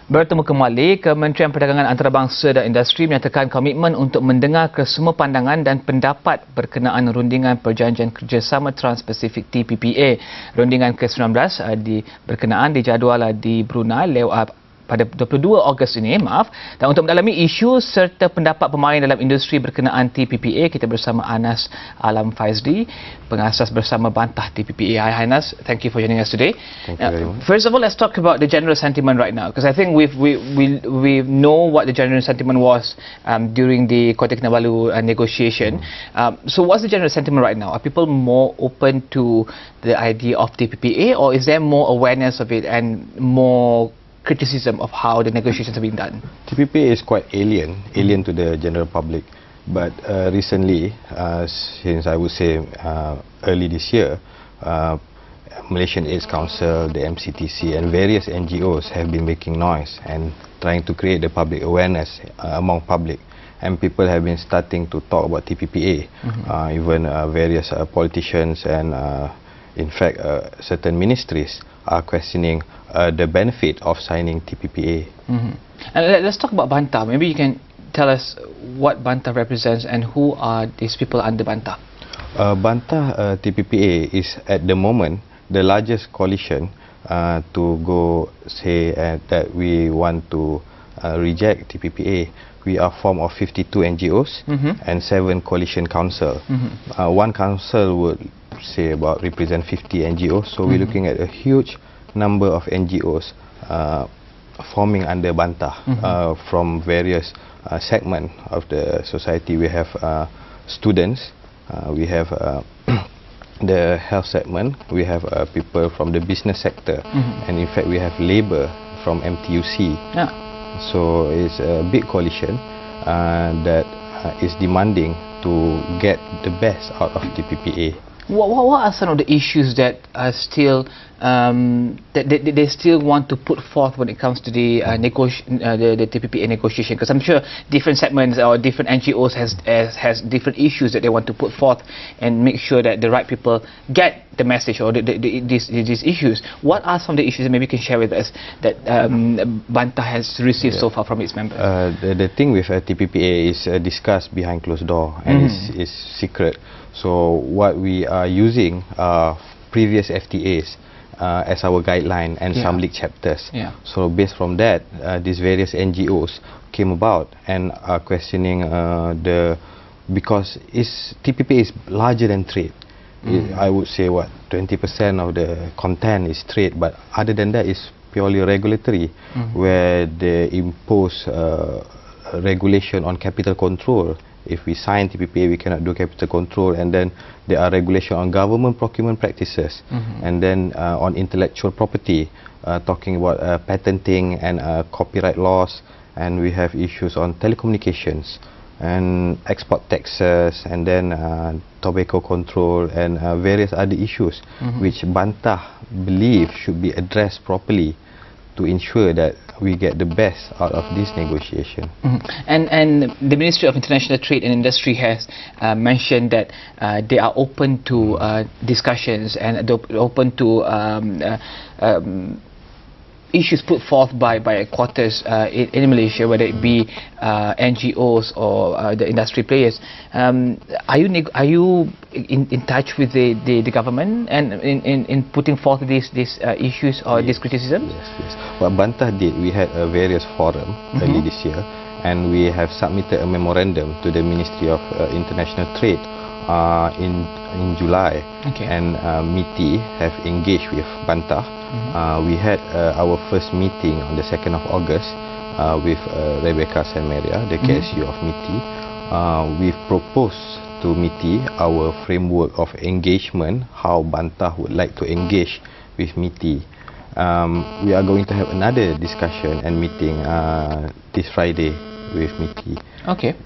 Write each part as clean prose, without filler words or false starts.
Bertemu kembali, Kementerian Perdagangan Antarabangsa dan Industri menyatakan komitmen untuk mendengar kesemua pandangan dan pendapat berkenaan rundingan Perjanjian Kerjasama Trans-Pasifik TPPA. Rundingan ke-19 berkenaan dijadual di Brunei pada 22 Ogos ini, Dan untuk mendalami isu serta pendapat pemain dalam industri berkenaan TPPA, kita bersama Anas Alam Faizli, pengasas bersama Bantah TPPA. Hi Anas, thank you for joining us today. Thank you very much. First of all, let's talk about the general sentiment right now, because I think we know what the general sentiment was during the Kota Kinabalu negotiation. So what's the general sentiment right now? Are people more open to the idea of TPPA, or is there more awareness of it and more criticism of how the negotiations have been done? TPPA is quite alien to the general public, but recently, since I would say early this year, Malaysian AIDS Council, the MCTC and various NGOs have been making noise and trying to create the public awareness among public, and people have been starting to talk about TPPA. Even various politicians and in fact certain ministries are questioning the benefit of signing TPPA. And let's talk about Bantah. Maybe you can tell us what Bantah represents and who are these people under Bantah. Bantah TPPA is at the moment the largest coalition to go say that we want to reject TPPA. We are formed of 52 NGOs and 7 coalition council. One council would say about represent 50 NGOs, so we're looking at a huge number of NGOs forming under Bantah from various segments of the society. We have students, we have the health segment, we have people from the business sector, and in fact we have labour from MTUC. So it's a big coalition that is demanding to get the best out of TPPA. What are some of the issues that are still that they still want to put forth when it comes to the the TPPA negotiation? Because I'm sure different segments or different NGOs has different issues that they want to put forth and make sure that the right people get the message or these issues. What are some of the issues that maybe you can share with us that Bantah has received so far from its members? The thing with TPPA is discussed behind closed door and is secret. So what we are using previous FTAs as our guideline and some leaked chapters. So based from that, these various NGOs came about and are questioning because TPPA is larger than trade. I would say 20% of the content is trade, but other than that is purely regulatory, where they impose regulation on capital control. If we sign TPPA, we cannot do capital control, and then there are regulation on government procurement practices, and then on intellectual property, talking about patenting and copyright laws, and we have issues on telecommunications and export taxes, and then tobacco control and various other issues which Bantah believe should be addressed properly to ensure that we get the best out of this negotiation. And the Ministry of International Trade and Industry has mentioned that they are open to discussions and open to issues put forth by quarters in Malaysia, whether it be NGOs or the industry players. Are you in touch with the government and in putting forth these issues or these criticisms? Yes. What Bantah did, we had a various forum early this year, and we have submitted a memorandum to the Ministry of International Trade in July, and MITI have engaged with Bantah. We had our first meeting on the 2nd of August with Rebecca Samaria, the KSU of MITI. We've proposed to MITI our framework of engagement, how Bantah would like to engage with MITI. We are going to have another discussion and meeting this Friday with MITI.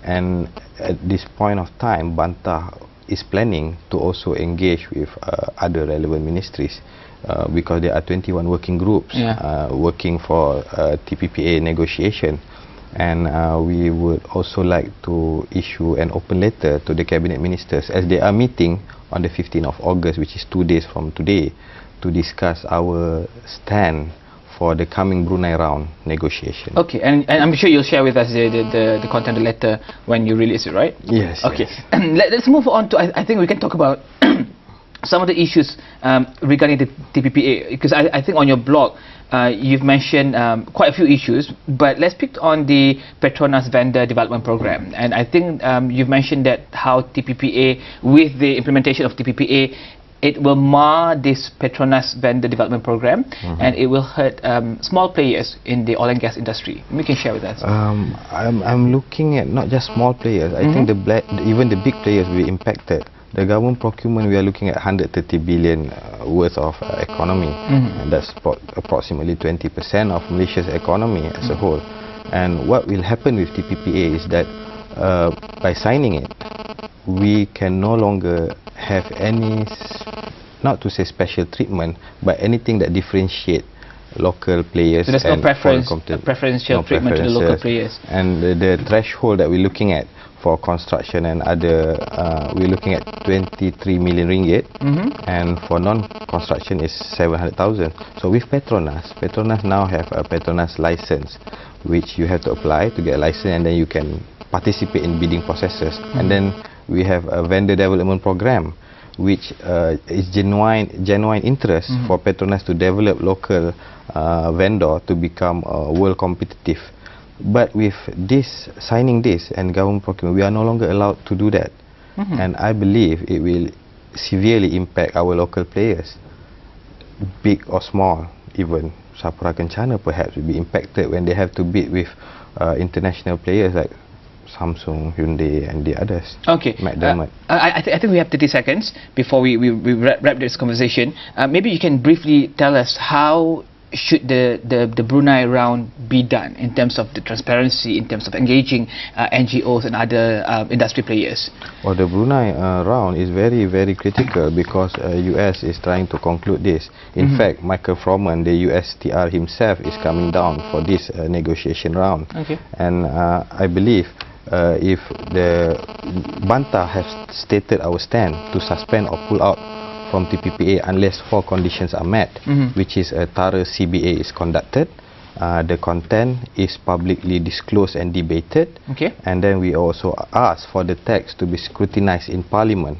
And at this point of time, Bantah is planning to also engage with other relevant ministries because there are 21 working groups working for TPPA negotiation, and we would also like to issue an open letter to the cabinet ministers as they are meeting on the 15th of August, which is 2 days from today, to discuss our stand for the coming Brunei round negotiation. Okay, and I'm sure you'll share with us the content of the letter when you release it, right? Yes. Okay. Yes. Let's move on to, I think we can talk about some of the issues regarding the TPPA, because I think on your blog you've mentioned quite a few issues, but let's pick on the Petronas Vendor Development Program. And I think you've mentioned that how TPPA, with the implementation of TPPA, it will mar this Petronas Vendor Development Program, and it will hurt small players in the oil and gas industry. You can share with us. I'm looking at not just small players. I think even the big players will be impacted. The government procurement, we are looking at 130 billion worth of economy, and that's approximately 20% of Malaysia's economy as a whole. And what will happen with TPPA is that by signing it, we can no longer have any, not to say special treatment, but anything that differentiate local players. So there's no preferential treatment to the local players. And the threshold that we're looking at for construction and other, we're looking at 23 million ringgit, and for non-construction is 700,000. So with Petronas now have a Petronas license, which you have to apply to get a license, and then you can participate in bidding processes. And then we have a vendor development program, which is genuine interest for Petronas to develop local vendor to become world competitive. But with this, signing this and government procurement, we are no longer allowed to do that. And I believe it will severely impact our local players, big or small. Even Sapura Kencana perhaps will be impacted when they have to bid with international players like Samsung, Hyundai and the others. Okay. I think we have 30 seconds before we wrap this conversation. Maybe you can briefly tell us how should the Brunei round be done in terms of the transparency, in terms of engaging NGOs and other industry players? Well, the Brunei round is very, very critical because US is trying to conclude this. In fact, Michael Froman, the USTR himself, is coming down for this negotiation round. Okay. And I believe if the Bantah has stated our stand to suspend or pull out from TPPA unless 4 conditions are met, which is a thorough CBA is conducted, the content is publicly disclosed and debated, and then we also ask for the text to be scrutinized in Parliament,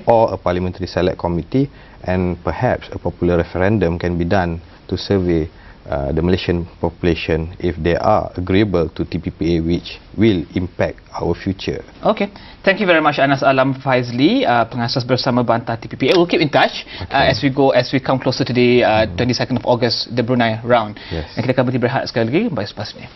or a parliamentary select committee, and perhaps a popular referendum can be done to survey the Malaysian population if they are agreeable to TPPA, which will impact our future. Okay, thank you very much, Anas Alam Faizli, pengasas bersama Bantah TPPA. We'll keep in touch as we come closer to the 22nd of August, the Brunei round. Yes. Dan kita akan berhenti berehat sekali lagi. Baik, selepas ini.